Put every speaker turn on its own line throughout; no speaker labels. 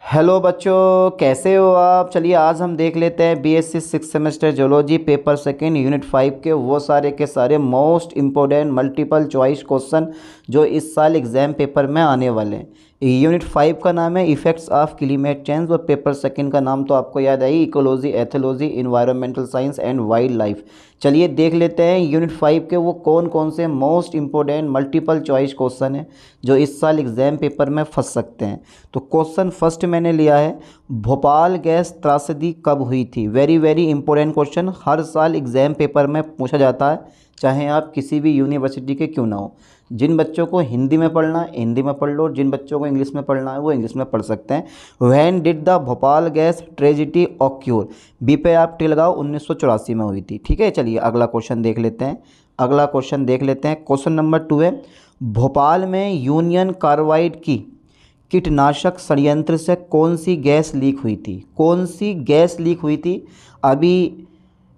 Hello बच्चों, कैसे हो आप। चलिए आज हम देख लेते हैं BSc six semester geology paper second unit 5 के वो सारे के सारे most important multiple choice question जो इस साल एग्जाम पेपर में आने वाले हैं। यूनिट 5 का नाम है इफेक्ट्स ऑफ क्लाइमेट चेंज और पेपर सेकंड का नाम तो आपको याद आई, ecology, ethology, environmental science and wildlife. चलिए देख लेते हैं यूनिट 5 के वो कौन कौन से most important multiple choice question हैं जो इस साल एग्जाम पेपर में फंस सकते हैं। तो क्वेश्चन फर्स्ट मैंने लिया है, भोपाल गैस त्रासदी कब हुई थी। वेरी वेरी इंपॉर्टेंट क्वेश्चन, हर साल एग्जाम पेपर में पूछा जाता है, चाहे आप किसी भी यूनिवर्सिटी के क्यों ना हो। जिन बच्चों को हिंदी में पढ़ना है हिंदी में पढ़ लो, जिन बच्चों को इंग्लिश में पढ़ना है वो इंग्लिश में पढ़ सकते हैं। When did the Bhopal gas tragedy occur, B पे आप टिक लगाओ, 1984 में हुई थी। ठीक है, चलिए अगला क्वेश्चन देख लेते हैं। क्वेश्चन नंबर 2 है, भोपाल में यूनियन कार्बाइड की कीटनाशक संयंत्र से कौन सी गैस लीक हुई थी। कौन सी गैस लीक हुई थी। अभी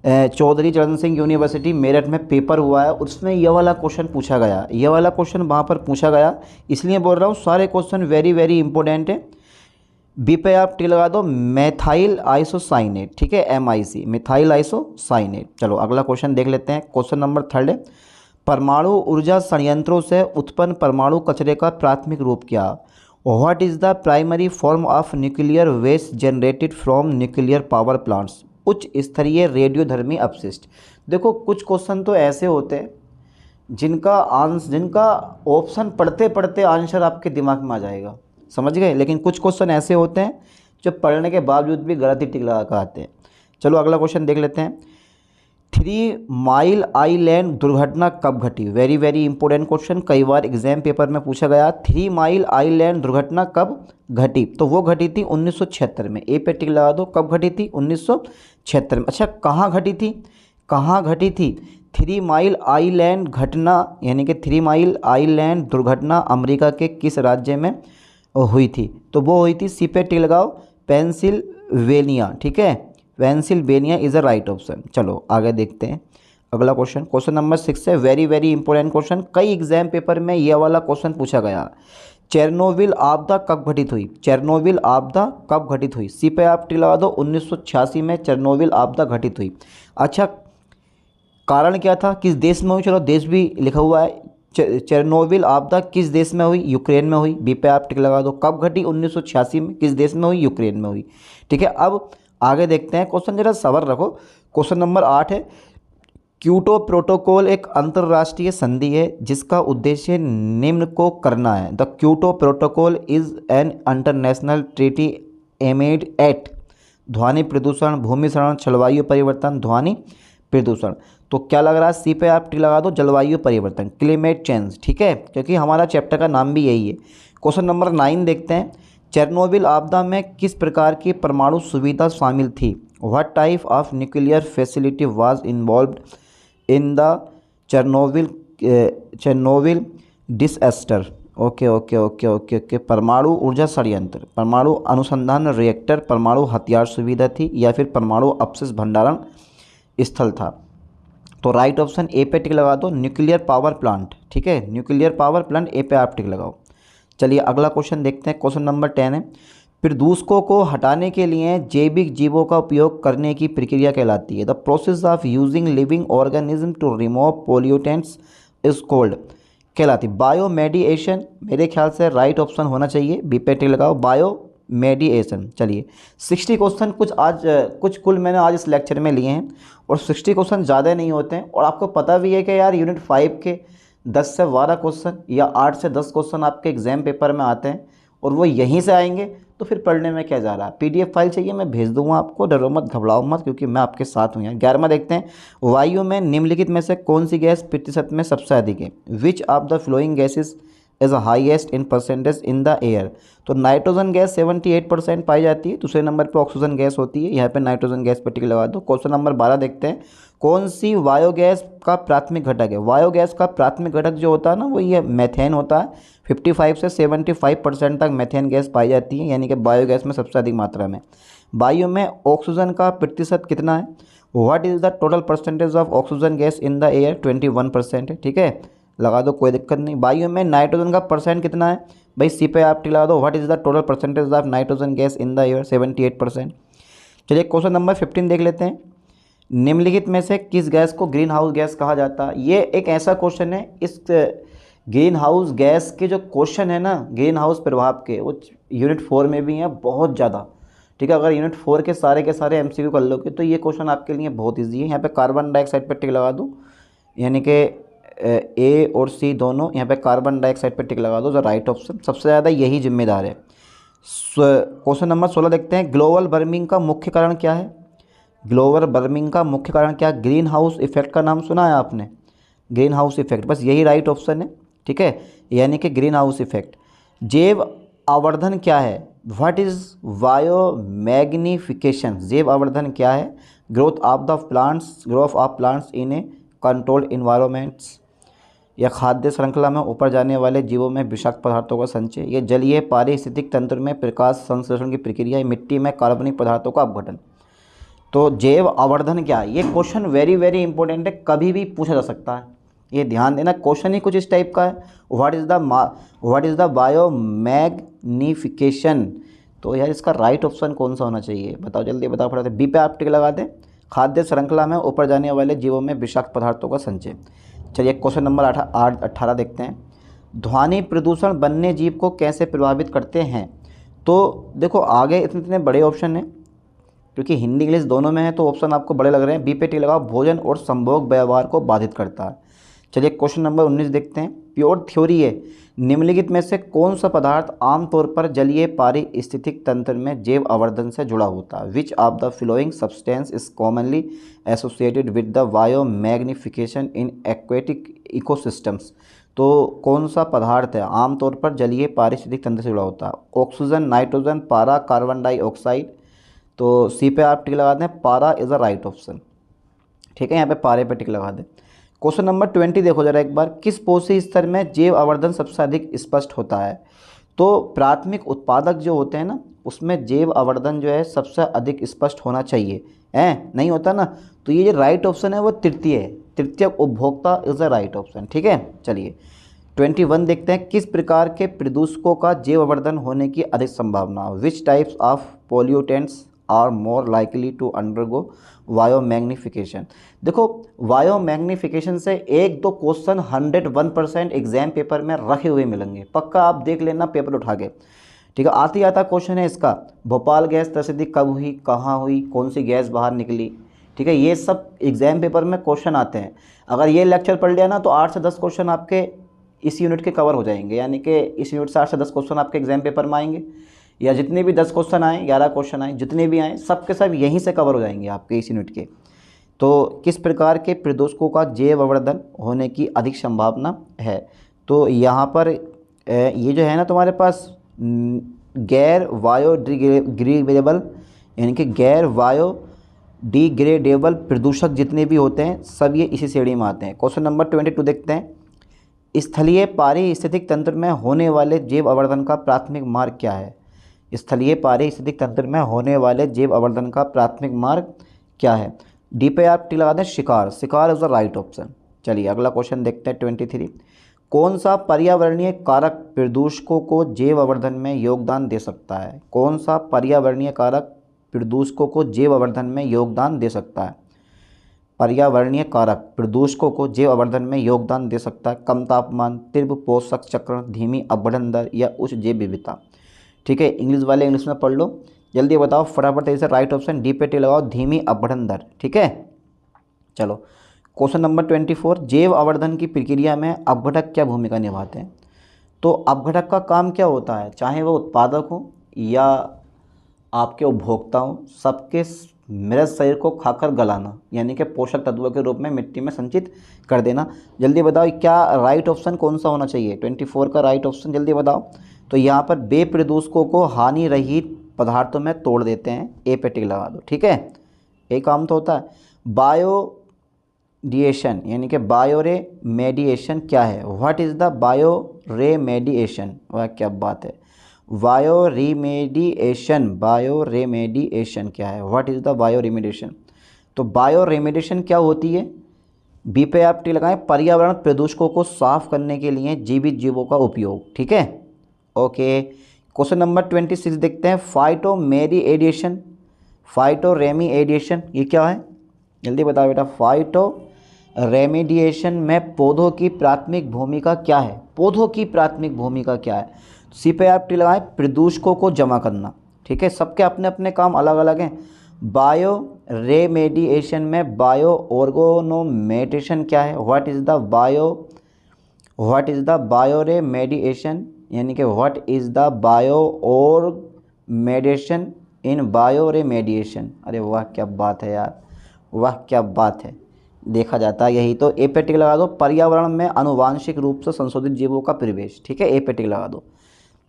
चौधरी चरण सिंह यूनिवर्सिटी मेरठ में पेपर हुआ है, उसमें यह वाला क्वेश्चन पूछा गया, यह वाला क्वेश्चन वहाँ पर पूछा गया, इसलिए बोल रहा हूँ सारे क्वेश्चन वेरी वेरी इंपॉर्टेंट है। बी पे आप टी लगा दो, मेथाइल आइसोसाइनेट। ठीक है, MIC, मिथाइल आइसोसाइनेट। चलो अगला क्वेश्चन देख लेते हैं। क्वेश्चन नंबर 3 है, परमाणु ऊर्जा संयंत्रों से उत्पन्न परमाणु कचरे का प्राथमिक रूप क्या। What is the primary form of nuclear waste generated from nuclear power plants. उच्च स्तरीय रेडियोधर्मी अपशिष्ट। देखो कुछ क्वेश्चन तो ऐसे होते हैं जिनका ऑप्शन पढ़ते पढ़ते आंसर आपके दिमाग में आ जाएगा, समझ गए। लेकिन कुछ क्वेश्चन ऐसे होते हैं जो पढ़ने के बावजूद भी गलत ही टिक लगा कर आते हैं। चलो अगला क्वेश्चन देख लेते हैं। 3 माइल आइलैंड दुर्घटना कब घटी। वेरी वेरी इंपॉर्टेंट क्वेश्चन, कई बार एग्जाम पेपर में पूछा गया। 3 माइल आइलैंड दुर्घटना कब घटी, तो वो घटी थी 1976 में। ए पे टिक लगा दो, कब घटी थी, 1976 में। अच्छा कहाँ घटी थी, कहाँ घटी थी। 3 माइल आइलैंड घटना यानी कि 3 माइल आइलैंड दुर्घटना अमेरिका के किस राज्य में हुई थी, तो वो हुई थी, सी पे टिक लगाओ, पेंसिल्वेनिया। ठीक है, Pennsylvania is a right option. चलो आगे देखते हैं अगला क्वेश्चन। क्वेश्चन नंबर 6 है, वेरी वेरी इंपॉर्टेंट क्वेश्चन, कई एग्जाम पेपर में यह वाला क्वेश्चन पूछा गया। चेरनोबिल आपदा कब घटित हुई। चेरनोबिल आपदा कब घटित हुई, सी पे आप टिक लगा दो, 1986 में चेरनोबिल आपदा घटित हुई। अच्छा कारण क्या था, किस देश में हुई, चलो देश भी लिखा हुआ है। चेरनोबिल आपदा किस देश में हुई, यूक्रेन में हुई। बी पे आप टिक लगा दो, कब घटी, 1986 में, किस देश में हुई, यूक्रेन में हुई। ठीक है, अब आगे देखते हैं क्वेश्चन, जरा सबर रखो। क्वेश्चन नंबर 8 है, क्योटो प्रोटोकॉल एक अंतर्राष्ट्रीय संधि है जिसका उद्देश्य निम्न को करना है। The Kyoto protocol is an international treaty aimed at ध्वनि प्रदूषण, भूमि क्षरण, जलवायु परिवर्तन, ध्वनि प्रदूषण। तो क्या लग रहा है, सी पे आप टिक लगा दो, जलवायु परिवर्तन, क्लाइमेट चेंज। ठीक है, क्योंकि हमारा चैप्टर का नाम भी यही है। क्वेश्चन नंबर 9 देखते हैं, चेरनोबिल आपदा में किस प्रकार की परमाणु सुविधा शामिल थी। What type of nuclear facility was involved in the Chernobyl disaster. Okay okay okay okay okay, परमाणु ऊर्जा षड्यंत्र, परमाणु अनुसंधान रिएक्टर, परमाणु हथियार सुविधा थी, या फिर परमाणु अपशिष्ट भंडारण स्थल था। तो राइट ऑप्शन ए पे टिक लगा दो, न्यूक्लियर पावर प्लांट। ठीक है, न्यूक्लियर पावर प्लांट, ए पे आप टिक लगाओ। चलिए अगला क्वेश्चन देखते हैं। क्वेश्चन नंबर 10 है, प्रदूषकों को हटाने के लिए जैविक जीवों का उपयोग करने की प्रक्रिया कहलाती है। The process of using living organism to remove pollutants is called, कहलाती बायोमेडिएशन। मेरे ख्याल से राइट ऑप्शन होना चाहिए, बी पे टिक लगाओ, बायोमेडिएशन। चलिए 60 क्वेश्चन कुछ कुल मैंने आज इस लेक्चर में लिए हैं, और 60 क्वेश्चन ज़्यादा नहीं होते हैं। और आपको पता भी है कि यार यूनिट 5 के 10 से 12 क्वेश्चन या 8 से 10 क्वेश्चन आपके एग्जाम पेपर में आते हैं, और वो यहीं से आएंगे, तो फिर पढ़ने में क्या जा रहा है। PDF फाइल चाहिए मैं भेज दूंगा आपको, डरो मत, घबराओ मत, क्योंकि मैं आपके साथ हूँ यार। 11वां देखते हैं, वायु में निम्नलिखित में से कौन सी गैस प्रतिशत में सबसे अधिक है। Which of the flowing gases is highest in percentage in the air. तो नाइट्रोजन गैस 78% पाई जाती है, दूसरे नंबर पर ऑक्सीजन गैस होती है, यहाँ पे नाइट्रोजन गैस पर टिक लगा दो। क्वेश्चन नंबर 12 देखते हैं, कौन सी बायोगैस का प्राथमिक घटक है। बायोगैस का प्राथमिक घटक जो होता है ना, वो ये मेथेन होता है। 55 से 75% तक मेथेन गैस पाई जाती है, यानी कि बायोगैस में सबसे अधिक मात्रा में। वायु में ऑक्सीजन का प्रतिशत कितना है। What is the total percentage of oxygen gas in the air, 21% है। ठीक है, लगा दो, कोई दिक्कत नहीं। वायु में नाइट्रोजन का परसेंट कितना है भाई, सी पे आप टिक लगा दो। What is the total percentage of nitrogen gas in the air, 78%। चलिए क्वेश्चन नंबर 15 देख लेते हैं। निम्नलिखित में से किस गैस को ग्रीन हाउस गैस कहा जाता है। ये एक ऐसा क्वेश्चन है, इस ग्रीन हाउस गैस के जो क्वेश्चन है ना ग्रीन हाउस प्रभाव के, वो यूनिट 4 में भी हैं बहुत ज़्यादा, ठीक है। अगर यूनिट 4 के सारे एमसीक्यू कर लोगे तो ये क्वेश्चन आपके लिए बहुत ईजी है। यहाँ पे कार्बन डाइऑक्साइड पर टिक लगा दो, यानी कि ए और सी दोनों, यहाँ पे कार्बन डाइऑक्साइड पर टिक लगा दो, जो राइट ऑप्शन सबसे ज़्यादा यही जिम्मेदार है। क्वेश्चन नंबर 16 देखते हैं। ग्लोबल वार्मिंग का मुख्य कारण क्या है। ग्लोबल वार्मिंग का मुख्य कारण क्या, ग्रीन हाउस इफेक्ट का नाम सुना है आपने, ग्रीन हाउस इफेक्ट, बस यही राइट ऑप्शन है, ठीक है, यानी कि ग्रीन हाउस इफेक्ट। जैव आवर्धन क्या है, व्हाट इज़ बायोमैग्निफिकेशन, जैव आवर्धन क्या है, growth of plants in A controlled environments, या खाद्य श्रृंखला में ऊपर जाने वाले जीवों में विषाक्त पदार्थों का संचय, ये जलीय पारिस्थितिक तंत्र में प्रकाश संश्लेषण की प्रक्रिया, मिट्टी में कार्बनिक पदार्थों का अपघटन। तो जैव आवर्धन क्या है, ये क्वेश्चन वेरी वेरी इंपॉर्टेंट है, कभी भी पूछा जा सकता है, ये ध्यान देना। क्वेश्चन ही कुछ इस टाइप का है, व्हाट इज़ द बायोमैग्निफिकेशन। तो यार इसका राइट ऑप्शन कौन सा होना चाहिए, बताओ जल्दी बताओ फटाफट। बी पे आप टिक लगा दें, खाद्य श्रृंखला में ऊपर जाने वाले जीवों में विषाक्त पदार्थों का संचय। चलिए क्वेश्चन नंबर 18 देखते हैं। ध्वनि प्रदूषण वन्य जीव को कैसे प्रभावित करते हैं। तो देखो आगे इतने बड़े ऑप्शन हैं, क्योंकि हिंदी इंग्लिश दोनों में है तो ऑप्शन आपको बड़े लग रहे हैं। बी पे टिक लगाओ, भोजन और संभोग व्यवहार को बाधित करता है। चलिए क्वेश्चन नंबर 19 देखते हैं। प्योर थ्योरी है, निम्नलिखित में से कौन सा पदार्थ आमतौर पर जलीय पारिस्थितिक तंत्र में जैव आवर्धन से जुड़ा होता है। Which of the flowing substance is commonly associated with the biomagnification in aquatic ecosystems. तो कौन सा पदार्थ है आमतौर पर जलीय पारिस्थितिक तंत्र से जुड़ा होता है। ऑक्सीजन, नाइट्रोजन, पारा, कार्बन डाइऑक्साइड। तो सी पे आप टिक लगा दें, पारा इज़ अ राइट ऑप्शन, ठीक है, यहाँ पे पारे पे टिक लगा दें। क्वेश्चन नंबर 20 देखो जरा एक बार। किस पोषी स्तर में जैव आवर्धन सबसे अधिक स्पष्ट होता है। तो प्राथमिक उत्पादक जो होते हैं ना, उसमें जैव आवर्धन जो है सबसे अधिक स्पष्ट होना चाहिए, है नहीं होता ना। तो ये जो राइट ऑप्शन है वो तृतीय है, तृतीय उपभोक्ता इज़ द राइट ऑप्शन, ठीक है। चलिए 21 देखते हैं। किस प्रकार के प्रदूषकों का जैव आवर्धन होने की अधिक संभावना। Which types of pollutants are more likely to undergo biomagnification. देखो बायोमैग्निफिकेशन से एक दो क्वेश्चन 101% एग्जाम पेपर में रखे हुए मिलेंगे, पक्का आप देख लेना पेपर उठा के, ठीक है। आती आता क्वेश्चन है इसका, भोपाल गैस प्रसिद्धि कब हुई, कहाँ हुई, कौन सी गैस बाहर निकली, ठीक है। ये सब एग्जाम पेपर में क्वेश्चन आते हैं। अगर ये लेक्चर पढ़ लिया ना तो 8 से 10 क्वेश्चन आपके इस यूनिट के कवर हो जाएंगे, यानी कि इस यूनिट से 8 से 10 क्वेश्चन आपके एग्जाम पेपर में आएंगे, या जितने भी 10 क्वेश्चन आए, 11 क्वेश्चन आए, जितने भी आए सब के सब यहीं से कवर हो जाएंगे आपके इस यूनिट के। तो किस प्रकार के प्रदूषकों का जैव आवर्धन होने की अधिक संभावना है। तो यहाँ पर ये जो है ना तुम्हारे पास गैर बायोडिग्रेडेबल, यानी कि गैर बायोडिग्रेडेबल प्रदूषक जितने भी होते हैं सब ये इसी श्रेणी में आते हैं। क्वेश्चन नंबर 22 देखते हैं। स्थलीय पारिस्थितिक तंत्र में होने वाले जैव आवर्धन का प्राथमिक मार्ग क्या है। स्थलीय पारिस्थितिक तंत्र में होने वाले जैव आवर्धन का प्राथमिक मार्ग क्या है। डी पे आप टिक लगा दें, शिकार, शिकार इज द राइट ऑप्शन। चलिए अगला क्वेश्चन देखते हैं 23। कौन सा पर्यावरणीय कारक प्रदूषकों को जैव आवर्धन में योगदान दे सकता है। कौन सा पर्यावरणीय कारक प्रदूषकों को जैव आवर्धन में योगदान दे सकता है। पर्यावरणीय कारक प्रदूषकों को जैव आवर्धन में योगदान दे सकता है। कम तापमान, तीव्र पोषक चक्र, धीमी अपघटन दर या उच्च जैव विविधता, ठीक है। इंग्लिश वाले इंग्लिश में पढ़ लो, जल्दी बताओ फटाफट तेजी से। राइट ऑप्शन डी पे टिक लगाओ, धीमी अपघटन दर, ठीक है। चलो क्वेश्चन नंबर 24। जैव आवर्धन की प्रक्रिया में अपघटक क्या भूमिका निभाते हैं। तो अपघटक का काम क्या होता है, चाहे वह उत्पादक हो या आपके उपभोक्ता हो, सबके मृत शरीर को खाकर गलाना, यानी कि पोषक तत्वों के रूप में मिट्टी में संचित कर देना। जल्दी बताओ क्या राइट ऑप्शन कौन सा होना चाहिए। 24 का राइट ऑप्शन जल्दी बताओ। तो यहाँ पर बे प्रदूषकों को हानि रहित पदार्थों में तोड़ देते हैं, ए पे टिक लगा दो, ठीक है। एक काम तो होता है। बायोडिएशन यानी कि बायोरेमेडिएशन क्या है। व्हाट इज़ द बायोरेमेडिएशन, वह क्या बात है। बायोरेमेडिएशन क्या है। What is the bioremediation. तो बायोरेमेडिएशन क्या होती है, बी पे आप टिक लगाएं, पर्यावरण प्रदूषकों को साफ करने के लिए जीवित जीवों का उपयोग। ठीक है, ओके। क्वेश्चन नंबर 26 देखते हैं, फाइटोमेरिएडिएशन, फाइटोरेमिएडिएशन ये क्या है, जल्दी बताओ बेटा। फाइटो रेमिडिएशन में पौधों की प्राथमिक भूमिका क्या है, पौधों की प्राथमिक भूमिका क्या है। सी पे आप टी लगाएं, प्रदूषकों को जमा करना। ठीक है, सबके अपने अपने काम अलग अलग हैं। बायो रेमेडिएशन में बायो ऑर्गेनोमेटेशन क्या है, what is the bioremediation, यानी कि what is the bioaugmentation in bioremediation. अरे वाह क्या बात है यार, वाह क्या बात है, देखा जाता है यही तो। ए पे टिक लगा दो, पर्यावरण में आनुवांशिक रूप से संशोधित जीवों का प्रवेश। ठीक है, ए पे टिक लगा दो।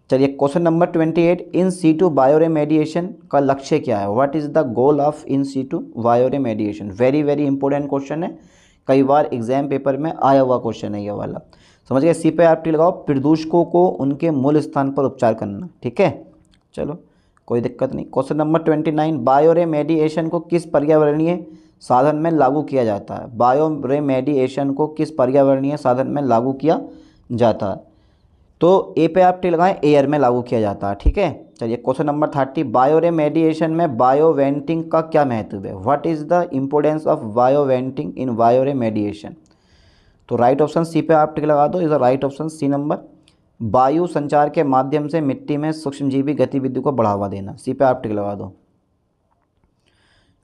चलिए question number 28, in situ bioremediation का लक्ष्य क्या है, what is the goal of in situ bioremediation. Very very important question है, कई बार एग्जाम पेपर में आया हुआ क्वेश्चन है ये वाला, समझ गए। सी पे आप टी लगाओ, प्रदूषकों को उनके मूल स्थान पर उपचार करना। ठीक है, चलो कोई दिक्कत नहीं। क्वेश्चन नंबर 29, बायोरेमेडिएशन को किस पर्यावरणीय साधन में लागू किया जाता है, बायोरेमेडिएशन को किस पर्यावरणीय साधन में लागू किया जाता है। तो ए पे आप टी लगाएं, एयर में लागू किया जाता है। ठीक है, चलिए क्वेश्चन नंबर 30, बायोरेमेडिएशन में बायोवेंटिंग का क्या महत्व है, what is the importance of bioventing in bioremediation. तो राइट ऑप्शन सी पे आप टिक लगा दो, is the right option C number. वायु संचार के माध्यम से मिट्टी में सूक्ष्मजीवी गतिविधि को बढ़ावा देना, सी पे आप टिक लगा दो।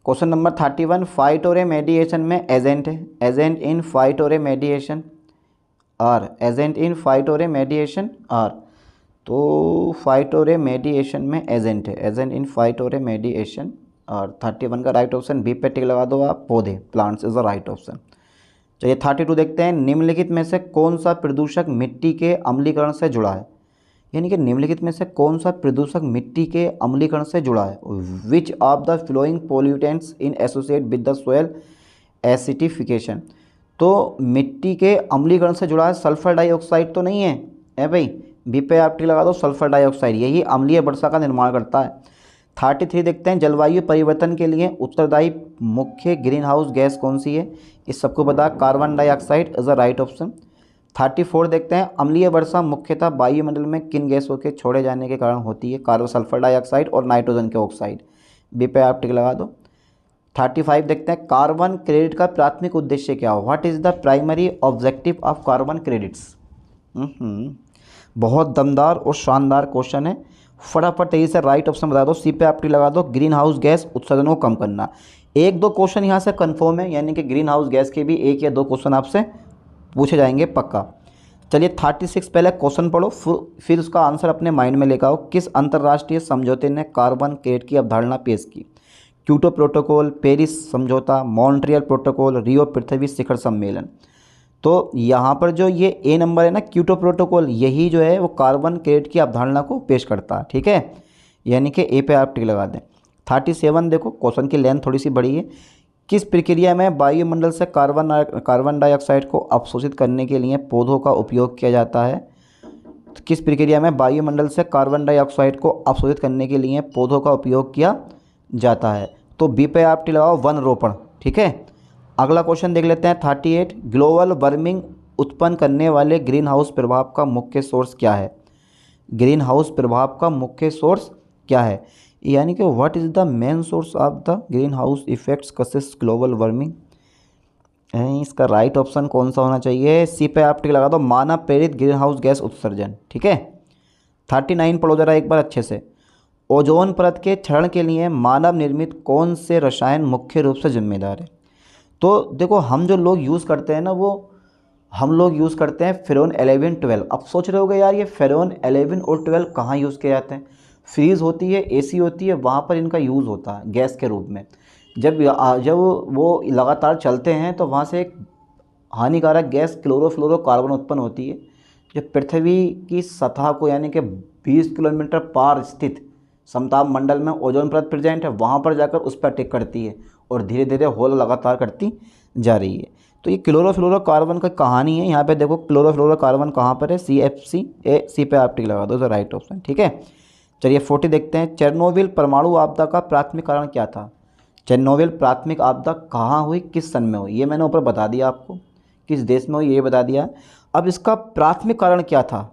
क्वेश्चन नंबर 31, फाइटोरेमेडिएशन में एजेंट है, agent in phytoremediation are, agent in phytoremediation are. तो फाइटोरेमेडिएशन में एजेंट है, एजेंट इन फाइटोरेमेडिएशन आर। 31 का राइट ऑप्शन बी पे टिक लगा दो आप, पौधे, plants is the right option. चलिए 32 देखते हैं, निम्नलिखित में से कौन सा प्रदूषक मिट्टी के अम्लीकरण से जुड़ा है, यानी कि निम्नलिखित में से कौन सा प्रदूषक मिट्टी के अम्लीकरण से जुड़ा है। Which of the flowing pollutants in associate with the soil acidification. तो मिट्टी के अम्लीकरण से जुड़ा है, सल्फर डाइऑक्साइड तो नहीं है, ए भाई, बी पे आप टी लगा दो, सल्फर डाइऑक्साइड, यही अम्लीय वर्षा का निर्माण करता है। 33 देखते हैं, जलवायु परिवर्तन के लिए उत्तरदायी मुख्य ग्रीन हाउस गैस कौन सी है, इस सबको पता, carbon dioxide is the right option. 34 देखते हैं, अम्लीय वर्षा मुख्यतः वायुमंडल में किन गैसों के छोड़े जाने के कारण होती है, कार्बन, सल्फर डाइऑक्साइड और नाइट्रोजन के ऑक्साइड, बी पे आप टिक लगा दो। 35 देखते हैं, कार्बन क्रेडिट का प्राथमिक उद्देश्य क्या हो, what is the primary objective of carbon credits. बहुत दमदार और शानदार क्वेश्चन है, फटाफट तेजी से राइट ऑप्शन बता दो, सी पे आप टी लगा दो, ग्रीन हाउस गैस उत्सर्जन को कम करना। एक दो क्वेश्चन यहाँ से कंफर्म है, यानी कि ग्रीन हाउस गैस के भी एक या दो क्वेश्चन आपसे पूछे जाएंगे पक्का। चलिए 36 पहले क्वेश्चन पढ़ो, फिर उसका आंसर अपने माइंड में लेकर आओ। किस अंतर्राष्ट्रीय समझौते ने कार्बन क्रेडिट की अवधारणा पेश की, क्योटो प्रोटोकॉल, पेरिस समझौता, मॉन्ट्रियल प्रोटोकॉल, रियो पृथ्वी शिखर सम्मेलन। तो यहाँ पर जो ये ए नंबर है ना, क्योटो प्रोटोकॉल, यही जो है वो कार्बन क्रेडिट की अवधारणा को पेश करता है। ठीक है, यानी कि ए पे आप टिक लगा दें। 37 देखो, क्वेश्चन की लेंथ थोड़ी सी बड़ी है, किस प्रक्रिया में वायुमंडल से कार्बन डाइऑक्साइड को अवशोषित करने के लिए पौधों का उपयोग किया जाता है। तो किस प्रक्रिया में वायुमंडल से कार्बन डाइऑक्साइड को अवशोषित करने के लिए पौधों का उपयोग किया जाता है। तो बी पे आप टी लगाओ, वन रोपण। ठीक है, अगला क्वेश्चन देख लेते हैं 38, ग्लोबल वार्मिंग उत्पन्न करने वाले ग्रीन हाउस प्रभाव का मुख्य सोर्स क्या है, ग्रीन हाउस प्रभाव का मुख्य सोर्स क्या है, यानी कि what is the main source of the greenhouse effects causes global warming. इसका राइट ऑप्शन कौन सा होना चाहिए, सी पे आप टिक लगा दो, मानव प्रेरित ग्रीन हाउस गैस उत्सर्जन। ठीक है, 39 पढ़ो जरा एक बार अच्छे से, ओजोन परत के क्षरण के लिए मानव निर्मित कौन से रसायन मुख्य रूप से जिम्मेदार है। तो देखो, हम जो लोग यूज़ करते हैं ना, वो हम लोग यूज़ करते हैं फेरोन 11 12। अब सोच रहे होगे यार ये फेरोन 11 और 12 कहाँ यूज़ किए जाते हैं, फ्रीज होती है, एसी होती है, वहाँ पर इनका यूज़ होता है गैस के रूप में। जब वो लगातार चलते हैं तो वहाँ से एक हानिकारक गैस क्लोरोफ्लोरोकार्बन उत्पन्न होती है, जो पृथ्वी की सतह को, यानी कि 20 किलोमीटर पार स्थित समताप मंडल में ओजोन परत प्रेजेंट है, वहाँ पर जाकर उस पर अटैक करती है और धीरे धीरे होल लगातार करती जा रही है। तो ये क्लोरोफ्लोरोकार्बन का कहानी है। यहाँ पे देखो क्लोरोफ्लोरोकार्बन कहाँ पर है, CFC, सी पे आप टिक लगा दो, तो राइट ऑप्शन। ठीक है, चलिए 40 देखते हैं, चेरनोबिल परमाणु आपदा का प्राथमिक कारण क्या था। चेरनोबिल प्राथमिक आपदा कहाँ हुई, किस सन में हुई, ये मैंने ऊपर बता दिया आपको, किस देश में हुई ये बता दिया। अब इसका प्राथमिक कारण क्या था,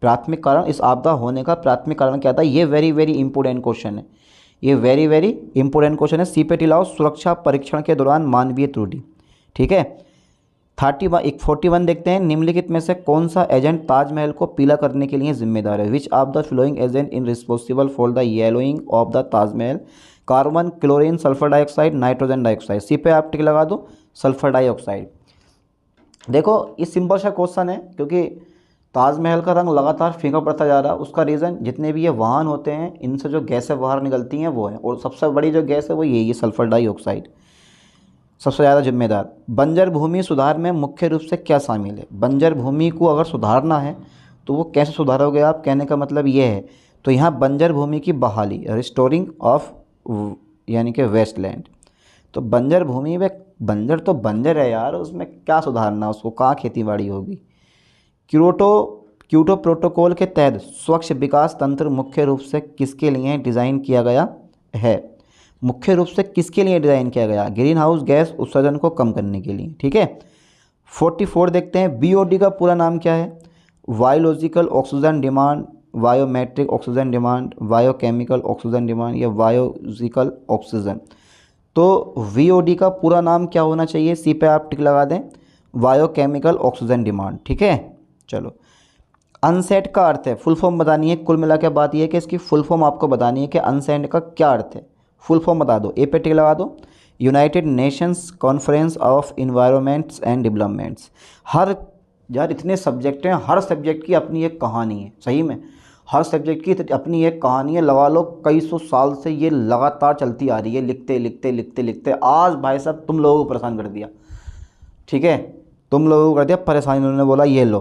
प्राथमिक कारण, इस आपदा होने का प्राथमिक कारण क्या था, ये वेरी वेरी इंपॉर्टेंट क्वेश्चन है, ये वेरी वेरी इंपॉर्टेंट क्वेश्चन है। सीपेट लाओ, सुरक्षा परीक्षण के दौरान मानवीय त्रुटि। ठीक है। 41 देखते हैं, निम्नलिखित में से कौन सा एजेंट ताजमहल को पीला करने के लिए जिम्मेदार है। Which of the flowing agent in responsible for the yellowing of the Taj Mahal. Carbon, chlorine, sulphur dioxide, nitrogen dioxide. सी पे आप टिक लगा दो, सल्फर डाइऑक्साइड। देखो ये सिंपल सा क्वेश्चन है, क्योंकि ताजमहल का रंग लगातार फीका पड़ता जा रहा है, उसका रीज़न जितने भी ये वाहन होते हैं इनसे जो गैसें बाहर निकलती हैं वो है, और सबसे बड़ी जो गैस है वो ये सल्फर डाइऑक्साइड सबसे ज़्यादा जिम्मेदार। बंजर भूमि सुधार में मुख्य रूप से क्या शामिल है। बंजर भूमि को अगर सुधारना है तो वो कैसे सुधारोगे आप, कहने का मतलब ये है। तो यहाँ बंजर भूमि की बहाली, रिस्टोरिंग ऑफ यानी कि वेस्टलैंड। तो बंजर भूमि में, बंजर तो बंजर है यार, उसमें क्या सुधारना, उसको कहाँ खेती बाड़ी होगी। क्योटो प्रोटोकॉल के तहत स्वच्छ विकास तंत्र मुख्य रूप से किसके लिए डिज़ाइन किया गया है। मुख्य रूप से किसके लिए डिज़ाइन किया गया, ग्रीन हाउस गैस उत्सर्जन को कम करने के लिए। ठीक है। 44 देखते हैं, बीओडी का पूरा नाम क्या है। Biological oxygen demand, biometric oxygen demand, biochemical oxygen demand या बायोलॉजिकल ऑक्सीजन। तो वीओडी का पूरा नाम क्या होना चाहिए, सी पे आप टिक लगा दें, बायोकेमिकल ऑक्सीजन डिमांड। ठीक है। चलो, अनसेट का अर्थ है, फुल फॉर्म बतानी है। कुल मिला के बात यह है कि इसकी फुल फॉर्म आपको बतानी है कि अनसेट का क्या अर्थ है, फुल फॉर्म बता दो। ए पे टिक लगा दो, United Nations conference of environments and developments. हर यार इतने सब्जेक्ट हैं, हर सब्जेक्ट की अपनी एक कहानी है, सही में हर सब्जेक्ट की अपनी एक कहानी है। लगा लो कई सौ साल से ये लगातार चलती आ रही है, लिखते लिखते लिखते लिखते आज भाई साहब तुम लोगों को परेशान कर दिया। ठीक है, तुम लोगों को कर दिया परेशान, उन्होंने बोला ये लो।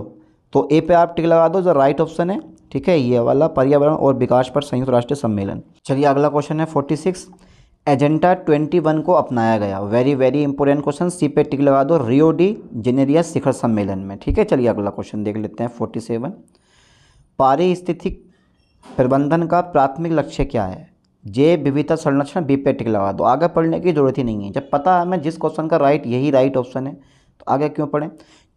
तो ए पे आप टिक लगा दो, जो राइट ऑप्शन है। ठीक है, ये वाला पर्यावरण और विकास पर संयुक्त राष्ट्र सम्मेलन। चलिए अगला क्वेश्चन है 46, एजेंडा 21 को अपनाया गया। वेरी वेरी इंपॉर्टेंट क्वेश्चन, सी पे टिक लगा दो, रियो डी जेनेरिया शिखर सम्मेलन में। ठीक है, चलिए अगला क्वेश्चन देख लेते हैं 47, पारिस्थितिक प्रबंधन का प्राथमिक लक्ष्य क्या है। जैव विविधता संरक्षण, बी पे टिक लगा दो। आगे पढ़ने की जरूरत ही नहीं है, जब पता है हमें जिस क्वेश्चन का राइट यही राइट ऑप्शन है तो आगे क्यों पढ़ें।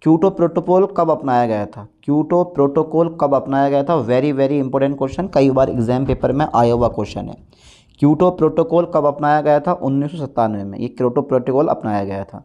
क्योटो प्रोटोकॉल कब अपनाया गया था, क्योटो प्रोटोकॉल कब अपनाया गया था। वेरी वेरी इंपॉर्टेंट क्वेश्चन, कई बार एग्जाम पेपर में आया हुआ क्वेश्चन है। क्योटो प्रोटोकॉल कब अपनाया गया था, 1997 में ये क्योटो प्रोटोकॉल अपनाया गया था।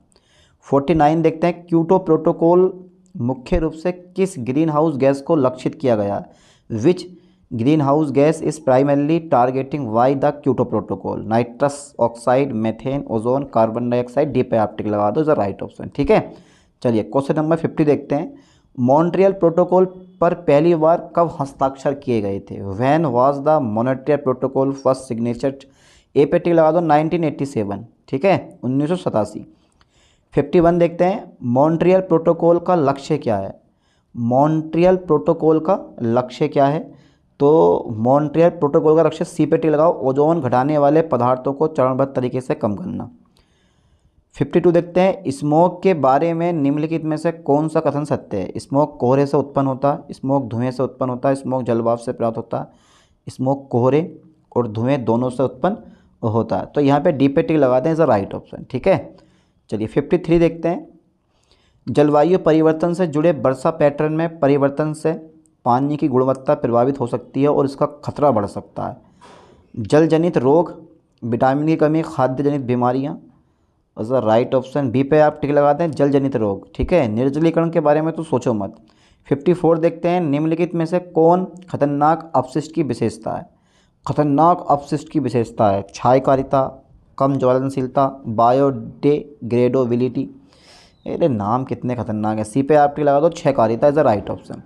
49 देखते हैं, क्योटो प्रोटोकॉल मुख्य रूप से किस ग्रीन हाउस गैस को लक्षित किया गया। विच green house gas is primarily targeting why the Kyoto protocol. Nitrous oxide, methane, ozone, carbon dioxide, D पे आप टिक लगा दो, द राइट ऑप्शन। ठीक है, चलिए क्वेश्चन नंबर 50 देखते हैं, मॉन्ट्रियल प्रोटोकॉल पर पहली बार कब हस्ताक्षर किए गए थे। When was the Montreal protocol first signature. A पे टिक लगा दो, 1987। ठीक है, 1987। 51 देखते हैं, मॉन्ट्रियल प्रोटोकॉल का लक्ष्य क्या है। मॉन्ट्रियल प्रोटोकॉल का लक्ष्य क्या है, तो मॉन्ट्रियल प्रोटोकॉल का लक्ष्य, सी पे टिक लगाओ, ओजोन घटाने वाले पदार्थों को चरणबद्ध तरीके से कम करना। 52 देखते हैं, स्मोक के बारे में निम्नलिखित में से कौन सा कथन सत्य है। स्मोक कोहरे से उत्पन्न होता है, स्मोक धुएं से उत्पन्न होता है, स्मोक जलवाष्प से प्राप्त होता है, स्मोक कोहरे और धुएं दोनों से उत्पन्न होता है। तो यहाँ पे डी पे टिक लगा दें, इज द राइट ऑप्शन। ठीक है, चलिए 53 देखते हैं, जलवायु परिवर्तन से जुड़े वर्षा पैटर्न में परिवर्तन से पानी की गुणवत्ता प्रभावित हो सकती है और इसका खतरा बढ़ सकता है। जल जनित रोग, विटामिन की कमी, खाद्य जनित बीमारियाँ, राइट ऑप्शन। बी पे आप टिक लगाते हैं, जल जनित रोग। ठीक है, निर्जलीकरण के बारे में तो सोचो मत। 54 देखते हैं, निम्नलिखित में से कौन खतरनाक अपशिष्ट की विशेषता है। खतरनाक अपशिष्ट की विशेषता है क्षयकारिता, कम ज्वलनशीलता, बायोडिग्रेडेबिलिटी। अरे नाम कितने खतरनाक है। सी पे आप टिक लगा दो, क्षयकारिता इज द राइट ऑप्शन।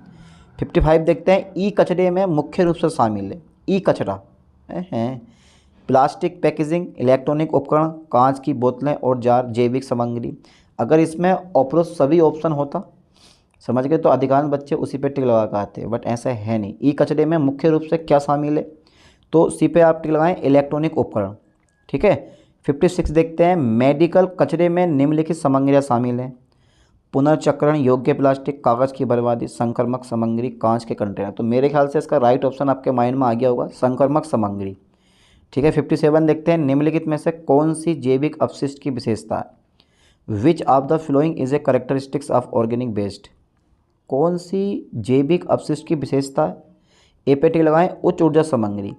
55 देखते हैं, ई कचरे में मुख्य रूप से शामिल है। ई कचरा है प्लास्टिक पैकेजिंग, इलेक्ट्रॉनिक उपकरण, कांच की बोतलें और जार, जैविक सामग्री। अगर इसमें उपरोक्त सभी ऑप्शन होता, समझ गए, तो अधिकांश बच्चे उसी पे टिक लगा के आते, बट ऐसा है नहीं। ई कचरे में मुख्य रूप से क्या शामिल है, तो सी पे आप टिक लगाएं, इलेक्ट्रॉनिक उपकरण। ठीक है, 56 देखते हैं, मेडिकल कचरे में निम्नलिखित सामग्रियाँ शामिल हैं। पुनर्चक्रण योग्य प्लास्टिक, कागज़ की बर्बादी, संक्रमक सामग्री, कांच के कंटेनर। तो मेरे ख्याल से इसका राइट ऑप्शन आपके माइंड में आ गया होगा, संक्रमक सामग्री। ठीक है। 57 देखते हैं, निम्नलिखित में से कौन सी जैविक अपशिष्ट की विशेषता है। Which of the following is a characteristics of organic waste. कौन सी जैविक अपशिष्ट की विशेषता है। ए पे टिक लगाएं, उच्च ऊर्जा सामग्री।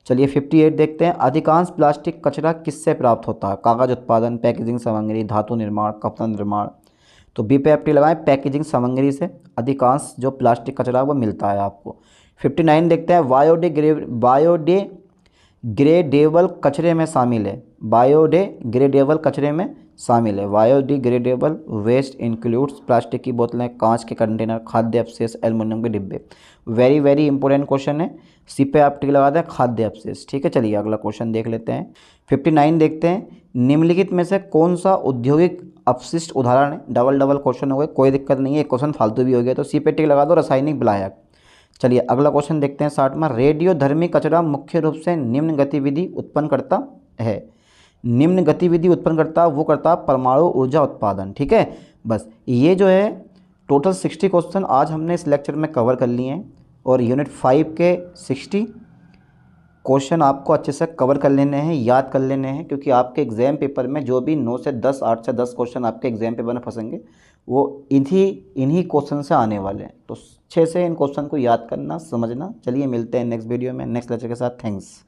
चलिए 58 देखते हैं, अधिकांश प्लास्टिक कचरा किससे प्राप्त होता है। कागज उत्पादन, पैकेजिंग सामग्री, धातु निर्माण, कपड़ा निर्माण। तो बी पे आप टिक लगाएं, पैकेजिंग सामग्री से अधिकांश जो प्लास्टिक कचरा वो मिलता है आपको। 59 देखते हैं, बायोडिग्रेडेबल कचरे में शामिल है। बायोडिग्रेडेबल कचरे में शामिल है। बायोडिग्रेडेबल वेस्ट इंक्लूड्स प्लास्टिक की बोतलें, कांच के कंटेनर, खाद्य अवशेष, एल्युमिनियम के डिब्बे। वेरी वेरी इंपॉर्टेंट क्वेश्चन है, सी पे आप टिक लगा दें, खाद्य अवशेष। ठीक है, चलिए अगला क्वेश्चन देख लेते हैं। 59 देखते हैं, निम्नलिखित में से कौन सा औद्योगिक अपशिष्ट उदाहरण है। डबल डबल क्वेश्चन हो गए, कोई दिक्कत नहीं है, एक क्वेश्चन फालतू भी हो गया तो सी पे टिक लगा दो, रासायनिक विलायक। चलिए अगला क्वेश्चन देखते हैं 60वां, रेडियोधर्मी कचरा मुख्य रूप से निम्न गतिविधि उत्पन्न करता है। निम्न गतिविधि उत्पन्न करता वो करता परमाणु ऊर्जा उत्पादन। ठीक है, बस ये जो है टोटल 60 क्वेश्चन आज हमने इस लेक्चर में कवर कर लिए हैं और यूनिट 5 के 60 क्वेश्चन आपको अच्छे से कवर कर लेने हैं, याद कर लेने हैं, क्योंकि आपके एग्ज़ाम पेपर में जो भी 9 से 10, 8 से 10 क्वेश्चन आपके एग्ज़ाम पेपर में फंसेंगे वो इन्हीं क्वेश्चन से आने वाले हैं। तो अच्छे से इन क्वेश्चन को याद करना, समझना। चलिए मिलते हैं नेक्स्ट वीडियो में नेक्स्ट लेक्चर के साथ। थैंक्स।